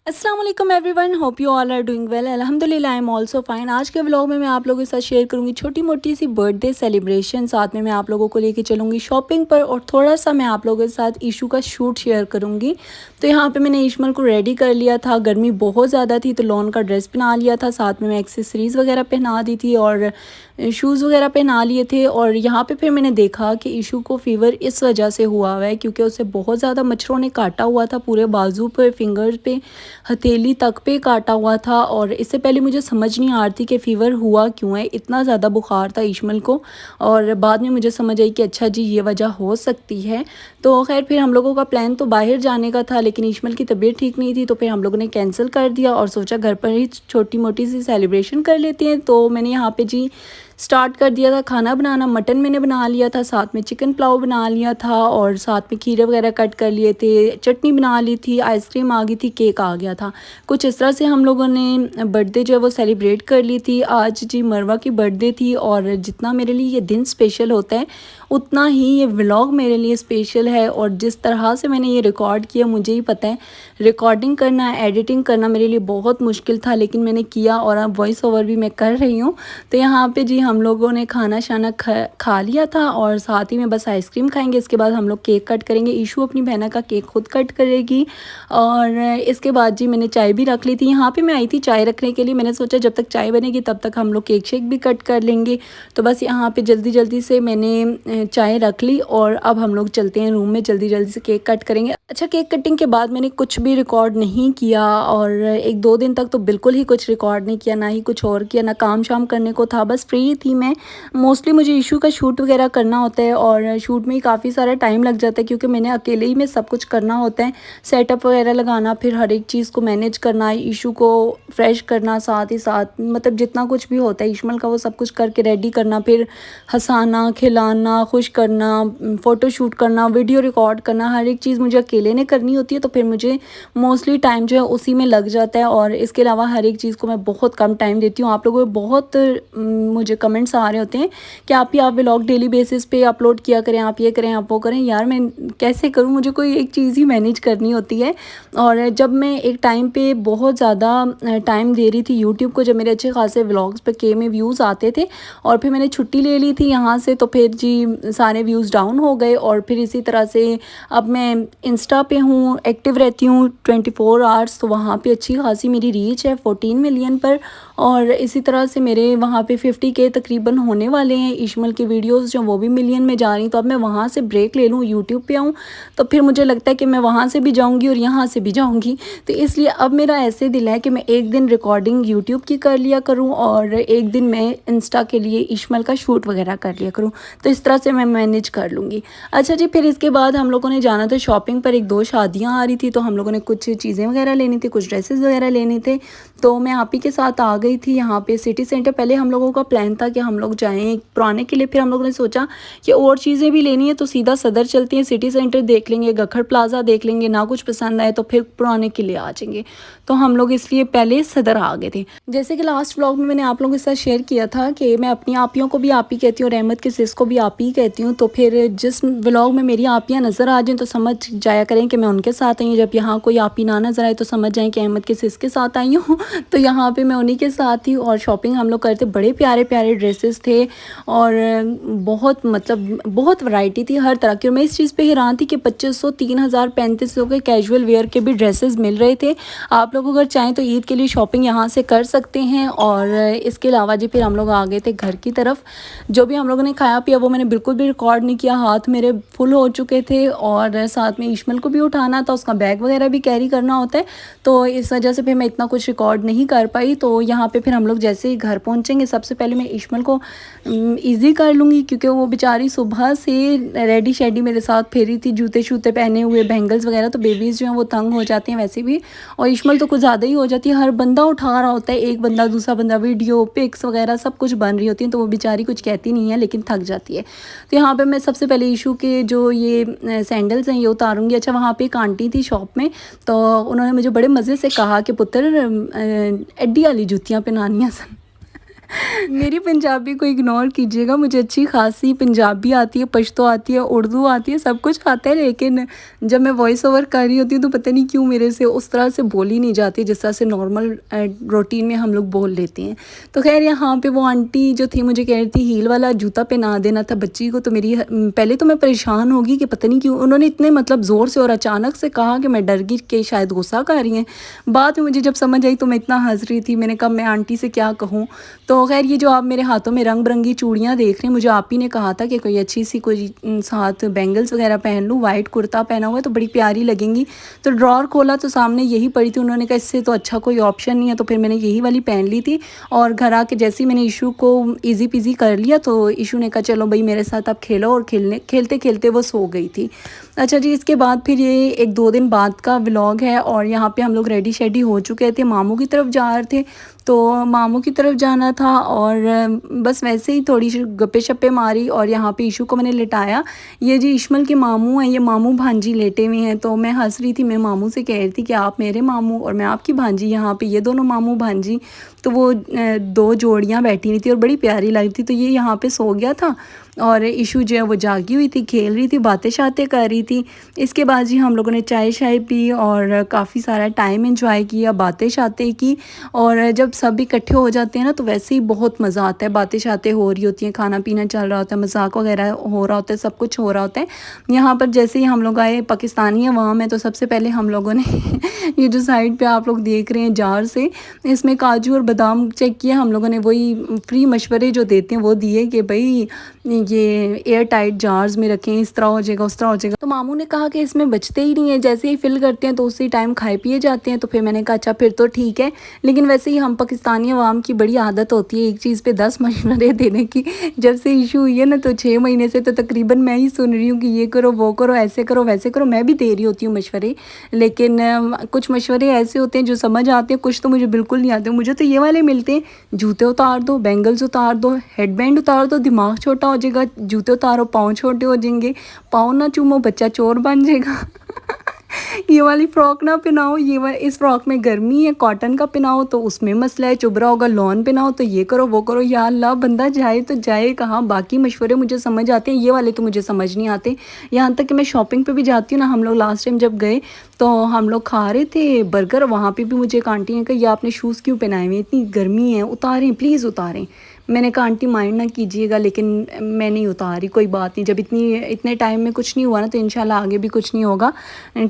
अस्सलाम वालेकुम everyone, hope you all are doing well. अल्हम्दुलिल्लाह आई एम आल्सो फाइन। आज के व्लॉग में मैं आप लोगों के साथ शेयर करूंगी छोटी मोटी सी बर्थडे सेलिब्रेशन। साथ में मैं आप लोगों को लेके चलूंगी शॉपिंग पर और थोड़ा सा मैं आप लोगों के साथ ईशू का शूट शेयर करूंगी। तो यहाँ पे मैंने इशमल को रेडी कर लिया था। गर्मी बहुत ज़्यादा थी तो लॉन का ड्रेस पहना लिया था, साथ में मैं एक्सेसरीज़ वगैरह पहना दी थी और शूज़ वगैरह पहना लिए थे। और यहाँ पे फिर मैंने देखा कि इशू को फ़ीवर इस वजह से हुआ हुआ है क्योंकि उसे बहुत ज़्यादा मच्छरों ने काटा हुआ था, पूरे बाजू पे, फिंगर्स पे, हथेली तक पे काटा हुआ था। और इससे पहले मुझे समझ नहीं आ रही थी कि फ़ीवर हुआ क्यों है, इतना ज़्यादा बुखार था इशमल को। और बाद में मुझे समझ आई कि अच्छा जी ये वजह हो सकती है। तो खैर फिर हम लोगों का प्लान तो बाहर जाने का था, लेकिन इशमल की तबीयत ठीक नहीं थी तो फिर हम लोगों ने कैंसिल कर दिया और सोचा घर पर ही छोटी मोटी सी सेलिब्रेशन कर लेते हैं। तो मैंने यहाँ पे जी स्टार्ट कर दिया था खाना बनाना। मटन मैंने बना लिया था, साथ में चिकन पुलाव बना लिया था और साथ में खीरे वगैरह कट कर लिए थे, चटनी बना ली थी, आइसक्रीम आ गई थी, केक आ गया था। कुछ इस तरह से हम लोगों ने बर्थडे जो है वो सेलिब्रेट कर ली थी। आज जी मरवा की बर्थडे थी और जितना मेरे लिए ये दिन स्पेशल होता है उतना ही ये व्लॉग मेरे लिए स्पेशल है। और जिस तरह से मैंने ये रिकॉर्ड किया मुझे ही पता है, रिकॉर्डिंग करना, एडिटिंग करना मेरे लिए बहुत मुश्किल था, लेकिन मैंने किया और अब वॉइस ओवर भी मैं कर रही हूँ। तो यहाँ पे जी हम लोगों ने खाना शाना खा लिया था और साथ ही में बस आइसक्रीम खाएंगे। इसके बाद हम लोग केक कट करेंगे। ईशू अपनी बहना का केक खुद कट करेगी और इसके बाद जी मैंने चाय भी रख ली थी। यहाँ पे मैं आई थी चाय रखने के लिए, मैंने सोचा जब तक चाय बनेगी तब तक हम लोग केक शेक भी कट कर लेंगे। तो बस यहाँ पे जल्दी जल्दी से मैंने चाय रख ली और अब हम लोग चलते हैं रूम में, जल्दी जल्दी से केक कट करेंगे। अच्छा, केक कटिंग के बाद मैंने कुछ भी रिकॉर्ड नहीं किया और एक दो दिन तक तो बिल्कुल ही कुछ रिकॉर्ड नहीं किया, ना ही कुछ और किया, ना काम शाम करने को था, बस फ्री थी मैं। मोस्टली मुझे इशू का शूट वगैरह करना होता है और शूट में ही काफ़ी सारा टाइम लग जाता है क्योंकि मैंने अकेले ही में सब कुछ करना होता है। सेटअप वगैरह लगाना, फिर हर एक चीज़ को मैनेज करना, इशू को फ्रेश करना, साथ ही साथ मतलब जितना कुछ भी होता है इशमल का वो सब कुछ करके रेडी करना, फिर हंसाना, खिलाना, खुश करना, फ़ोटो शूट करना, वीडियो रिकॉर्ड करना, हर एक चीज़ मुझे अकेले ने करनी होती है। तो फिर मुझे मोस्टली टाइम जो है उसी में लग जाता है और इसके अलावा हर एक चीज़ को मैं बहुत कम टाइम देती हूँ। आप लोगों को बहुत मुझे कमेंट्स आ रहे होते हैं कि आप व्लॉग डेली बेसिस पे अपलोड किया करें, आप ये करें, आप वो करें। यार मैं कैसे करूँ, मुझे कोई एक चीज़ ही मैनेज करनी होती है। और जब मैं एक टाइम पे बहुत ज़्यादा टाइम दे रही थी यूट्यूब को, जब मेरे अच्छे खासे व्लॉग्स पे के में व्यूज़ आते थे और फिर मैंने छुट्टी ले ली थी यहाँ से, तो फिर जी सारे व्यूज़ डाउन हो गए। और फिर इसी तरह से अब मैं इंस्टा पे हूँ, एक्टिव रहती हूँ 24 आवर्स, तो वहाँ पे अच्छी खासी मेरी रीच है 14 मिलियन पर। और इसी तरह से मेरे वहाँ पे 50K तकरीबन होने वाले हैं। इशमल की वीडियोस जो वो भी मिलियन में जा रही, तो अब मैं वहाँ से ब्रेक ले लूँ, यूट्यूब पे आऊँ, तो फिर मुझे लगता है कि मैं वहाँ से भी जाऊँगी और यहाँ से भी जाऊँगी। तो इसलिए अब मेरा ऐसे दिल है कि मैं एक दिन रिकॉर्डिंग यूट्यूब की कर लिया करूँ और एक दिन मैं इंस्टा के लिए इशमल का शूट वगैरह कर लिया करूँ। तो इस तरह से मैं मैनेज कर लूँगी। अच्छा जी, फिर इसके बाद हम लोगों ने जाना था शॉपिंग पर। एक दो शादियाँ आ रही थी तो हम लोगों ने कुछ चीज़ें वगैरह लेनी थी, कुछ ड्रेसेस वगैरह लेने थे। तो मैं आप ही के साथ आ गई थी यहाँ पे सिटी सेंटर। पहले हम लोगों का प्लान था कि हम लोग जाएँ पुराने किले, फिर हम लोगों ने सोचा कि और चीज़ें भी लेनी है तो सीधा सदर चलते हैं, सिटी सेंटर देख लेंगे, गखड़ प्लाजा देख लेंगे, ना कुछ पसंद आए तो फिर पुराने किले आ जाएंगे। तो हम लोग इसलिए पहले सदर आ गए थे। जैसे कि लास्ट व्लॉग में मैंने आप लोगों के साथ शेयर किया था कि मैं अपनी आपियों को भी आप ही कहती हूँ, रहमत की सिस को भी आप ही कहती हूँ। तो फिर जिस व्लॉग में मेरी आपियाँ नज़र आ जाएँ तो समझ जाया करें कि मैं उनके साथ आई हूँ। जब यहाँ कोई आपी ना नज़र आए तो समझ जाएँ कि अहमद की सिस के साथ आई हूँ। तो यहाँ पे मैं उन्हीं के साथ थी और शॉपिंग हम लोग करते। बड़े प्यारे प्यारे ड्रेसेस थे और बहुत मतलब बहुत वैरायटी थी हर तरह की। और मैं इस चीज़ पे हैरान थी कि 2500, 3000, 3500 के कैजुअल वेयर के भी ड्रेसेस मिल रहे थे। आप लोग अगर चाहें तो ईद के लिए शॉपिंग यहाँ से कर सकते हैं। और इसके अलावा जी फिर हम लोग आ गए थे घर की तरफ। जो भी हम लोगों ने खाया पिया वो मैंने बिल्कुल भी रिकॉर्ड नहीं किया, हाथ मेरे फुल हो चुके थे और साथ में इशमल को भी उठाना था, उसका बैग वगैरह भी कैरी करना होता है, तो इस वजह से फिर मैं इतना कुछ रिकॉर्ड नहीं कर पाई। तो यहाँ पे फिर हम लोग जैसे ही घर पहुँचेंगे सबसे पहले मैं इशमल को ईज़ी कर लूँगी क्योंकि वो बेचारी सुबह से रेडी शेडी मेरे साथ फेरी थी, जूते शूते पहने हुए, बैंगल्स वगैरह। तो बेबीज़ जो हैं वो तंग हो जाती हैं वैसे भी, और इशमल तो कुछ ज़्यादा ही हो जाती है। हर बंदा उठा रहा होता है, एक बंदा दूसरा बंदा, वीडियो पिक्स वगैरह सब कुछ बन रही होती हैं, तो वो बेचारी कुछ कहती नहीं है लेकिन थक जाती है। तो यहाँ पे मैं सबसे पहले इशू के जो ये सैंडल्स हैं ये उतारूँगी। अच्छा, वहाँ पे एक आंटी थी शॉप में, तो उन्होंने मुझे बड़े मज़े से कहा कि पुत्र एड्डी वाली जूतियाँ पहनानियाँ सन। मेरी पंजाबी को इग्नोर कीजिएगा, मुझे अच्छी खासी पंजाबी आती है, पश्तो आती है, उर्दू आती है, सब कुछ आता है, लेकिन जब मैं वॉइस ओवर कर रही होती हूँ तो पता नहीं क्यों मेरे से उस तरह से बोली नहीं जाती जिस तरह से नॉर्मल रूटीन में हम लोग बोल लेते हैं। तो खैर यहाँ पे वो आंटी जो थी मुझे कह रही थी हील वाला जूता पहना देना था बच्ची को, तो मेरी पहले तो मैं परेशान होगी कि पता नहीं क्यों उन्होंने इतने मतलब ज़ोर से और अचानक से कहा कि मैं डर गई कि शायद गुस्सा कर रही हैं। बाद में मुझे जब समझ आई तो मैं इतना हंस रही थी, मैंने कहा मैं आंटी से क्या कहूँ। तो खैर ये जो आप मेरे हाथों में रंग बिरंगी चूड़ियाँ देख रहे हैं, मुझे आप ही ने कहा था कि कोई अच्छी सी कोई साथ बैंगल्स वगैरह पहन लूँ, वाइट कुर्ता पहना हुआ है तो बड़ी प्यारी लगेंगी। तो ड्रॉर खोला तो सामने यही पड़ी थी, उन्होंने कहा इससे तो अच्छा कोई ऑप्शन नहीं है, तो फिर मैंने यही वाली पहन ली थी। और घर आके जैसे ही मैंने इशू को ईज़ी पीज़ी कर लिया तो इशू ने कहा चलो भाई मेरे साथ आप खेलो, और खेलते खेलते वो सो गई थी। अच्छा जी, इसके बाद फिर ये 1-2 दिन बाद का व्लॉग है, और यहाँ पे हम लोग रेडी शेडी हो चुके थे, मामू की तरफ जा रहे थे। तो मामू की तरफ जाना था और बस वैसे ही थोड़ी सी गप्पे शप्पे मारी, और यहाँ पे इशू को मैंने लिटाया। ये जी इश्मल के मामू हैं, ये मामू भांजी लेटे हुए हैं। तो मैं हंस रही थी, मैं मामू से कह रही थी कि आप मेरे मामू और मैं आपकी भांजी, यहाँ पे ये दोनों मामू भांजी। तो वो 2 जोड़ियाँ बैठी हुई थी और बड़ी प्यारी लग रही थी। तो ये यहाँ पे सो गया था और इशू जो है वो जागी हुई थी, खेल रही थी, बातें शातें कर रही थी। इसके बाद जी हम लोगों ने चाय शाय पी और काफ़ी सारा टाइम एंजॉय किया, बातें शातें की। और जब सब इकट्ठे हो जाते हैं ना तो वैसे ही बहुत मज़ा आता है, बातें शातें हो रही होती हैं, खाना पीना चल रहा होता है, मजाक वगैरह हो रहा होता है, सब कुछ हो रहा होता है। यहाँ पर जैसे ही हम लोग आए पाकिस्तानी अवाम है, तो सबसे पहले हम लोगों ने ये जो साइड पे आप लोग देख रहे हैं जार से, इसमें काजू और बादाम चेक किया हम लोगों ने, वही फ्री मशवरे जो देते हैं वो दिए कि भाई ये एयर टाइट जार्स में रखें, इस तरह हो जाएगा उस तरह हो जाएगा। तो मामू ने कहा कि इसमें बचते ही नहीं है, जैसे ही फिल करते हैं तो उसी टाइम खाए पिए जाते हैं। तो फिर मैंने कहा अच्छा फिर तो ठीक है, लेकिन वैसे ही हम पाकिस्तानी अवाम की बड़ी आदत होती है एक चीज़ पे 10 मशवरे देने की। जब से इशू हुई है ना तो 6 महीने से तो तकरीबन मैं ही सुन रही हूँ कि ये करो वो करो, ऐसे करो वैसे करो, मैं भी दे रही होती हूँ मशवरे। लेकिन कुछ मशवरे ऐसे होते हैं जो समझ आते हैं, कुछ तो मुझे बिल्कुल नहीं आते। मुझे तो ये वाले मिलते हैं, जूते उतार दो, बैंगल्स उतार दो, हेडबैंड उतार दो, दिमाग छोटा हो जाएगा, जूते उतारो पाँव छोटे हो जाएंगे, पाँव ना चूमो बच्चा चोर बन जाएगा। ये वाली फ़्रॉक ना पहनाओ, इस फ्रॉक में गर्मी है, कॉटन का पहनाओ तो उसमें मसला है, चुभ रहा होगा, लॉन पहनाओ तो ये करो वो करो। या अल्लाह बंदा जाए तो जाए कहाँ। बाकी मशवरे मुझे समझ आते हैं, ये वाले तो मुझे समझ नहीं आते। यहाँ तक कि मैं शॉपिंग पे भी जाती हूँ ना, हम लोग लास्ट टाइम जब गए तो हम लोग खा रहे थे बर्गर, वहाँ पे भी मुझे एक आंटी ने कहा ये आपने शूज़ क्यों पहनाए हुए, इतनी गर्मी है, उतारें प्लीज़ उतारें। मैंने कहा आंटी माइंड ना कीजिएगा, लेकिन मैं नहीं उतारी, कोई बात नहीं, जब इतने टाइम में कुछ नहीं हुआ ना तो इंशाल्लाह आगे भी कुछ नहीं होगा।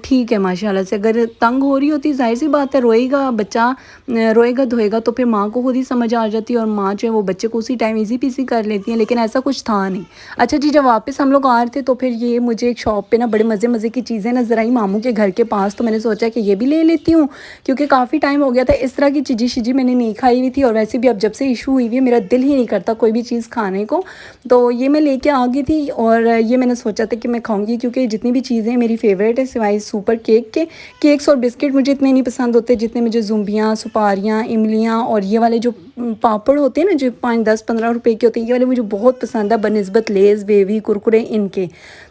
ठीक है माशाल्लाह से। अगर तंग हो रही होती जाहिर सी बात है, रोएगा बच्चा, रोएगा धोएगा तो फिर माँ को खुद ही समझ आ जाती है, और माँ जो है वो बच्चे को उसी टाइम ईज़ी पीसी कर लेती है, लेकिन ऐसा कुछ था नहीं। अच्छा जी, जब वापस हम लोग आ रहे थे तो फिर ये मुझे एक शॉप पे ना बड़े मज़े मज़े की चीज़ें नज़र आई मामू के घर के पास, तो मैंने सोचा कि ये भी ले लेती हूँ, क्योंकि काफ़ी टाइम हो गया था इस तरह की चीज़ी शिजी मैंने नहीं खाई हुई थी। और वैसे भी अब जब से इशू हुई हुई है मेरा दिल ही नहीं करता कोई भी चीज़ खाने को, तो ये मैं लेके आ गई थी। और ये मैंने सोचा था कि मैं खाऊंगी, क्योंकि जितनी भी चीज़ें मेरी फेवरेट है सिवाय सुपर केक के, केक्स और बिस्किट मुझे इतने नहीं पसंद होते जितने मुझे जुम्बियाँ, सुपारियाँ, इमलियाँ और ये वाले जो पापड़ होते हैं ना जो 5-10-15 रुपए के होते हैं, ये वाले मुझे बहुत पसंद है बनिस्बत लेज़, बेबी, कुरकुरे इनके।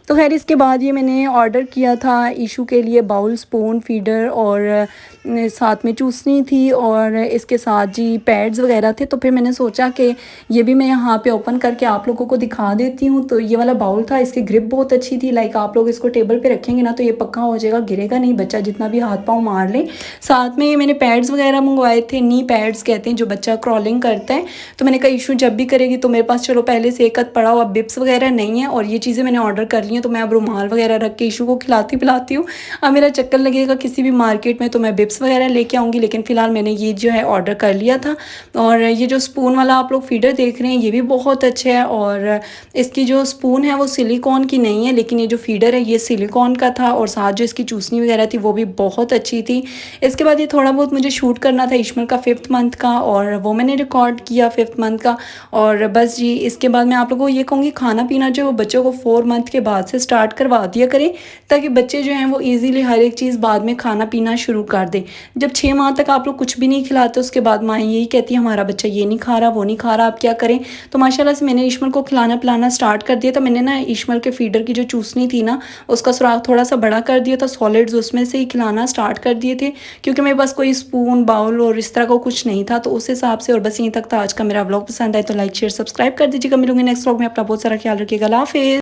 तो खैर इसके बाद ये मैंने ऑर्डर किया था इशू के लिए बाउल, स्पून, फीडर और साथ में चूसनी थी, और इसके साथ जी पैड्स वगैरह थे। तो फिर मैंने सोचा कि ये भी मैं यहाँ पे ओपन करके आप लोगों को दिखा देती हूँ। तो ये वाला बाउल था, इसकी ग्रिप बहुत अच्छी थी, लाइक आप लोग इसको टेबल पे रखेंगे ना तो ये पक्का हो जाएगा, गिरेगा नहीं, बच्चा जितना भी हाथ पाँव मार ले। साथ में मैंने पैड्स वगैरह मंगवाए थे, नी पैड्स कहते हैं जो बच्चा क्रॉलिंग करता है। तो मैंने कहा इशू जब भी करेगी तो मेरे पास चलो पहले से एक पड़ा हुआ, बिप्स वगैरह नहीं है, और ये चीज़ें मैंने ऑर्डर कर ली हैं, तो मैं अब रुमाल वगैरह रख के इशू को खिलाती पिलाती हूँ। अब मेरा चक्कर लगेगा किसी भी मार्केट में तो मैं बिप्स वगैरह लेके आऊँगी, लेकिन फ़िलहाल मैंने ये जो है ऑर्डर कर लिया था। और ये जो स्पून वाला आप लोग फीडर देख रहे हैं ये भी बहुत अच्छा है, और इसकी जो स्पून है वो सिलिकॉन की नहीं है, लेकिन ये जो फीडर है ये सिलिकॉन का था, और साथ जो इसकी चूसनी वगैरह थी वो भी बहुत अच्छी थी। इसके बाद ये थोड़ा बहुत मुझे शूट करना था इश्मल का 5th मंथ का, और वो मैंने रिकॉर्ड किया 5th मंथ का। और बस जी इसके बाद मैं आप लोगों को ये कहूँगी खाना पीना जो वो बच्चों को 4 मंथ के बाद से स्टार्ट करवा दिया करें, ताकि बच्चे जो हैं वो ईज़िली हर एक चीज़ बाद में खाना पीना शुरू कर दें। जब 6 माह तक आप लोग कुछ भी नहीं खिलाते उसके बाद माँ यही कहती है हमारा बच्चा ये नहीं खा रहा वो नहीं खा रहा, आप क्या करें। तो माशाल्लाह से मैंने ईशमल को खिलाना पिलाना स्टार्ट कर दिया था। मैंने ना ईशमल के फीडर की जो चूसनी थी ना, उसका सुराख थोड़ा सा बड़ा कर दिया था, सॉलिड्स उसमें से ही खिलाना स्टार्ट कर दिए थे, क्योंकि मेरे पास कोई स्पून बाउल और इस तरह का कुछ नहीं था। तो उस हिसाब से, और बस यहीं तक था आज का मेरा व्लॉग। पसंद आए तो लाइक शेयर सब्सक्राइब कर दीजिएगा। मिलूंगी नेक्स्ट व्लॉग में। अपना बहुत सारा ख्याल रखिएगा। अल्लाह हाफिज़।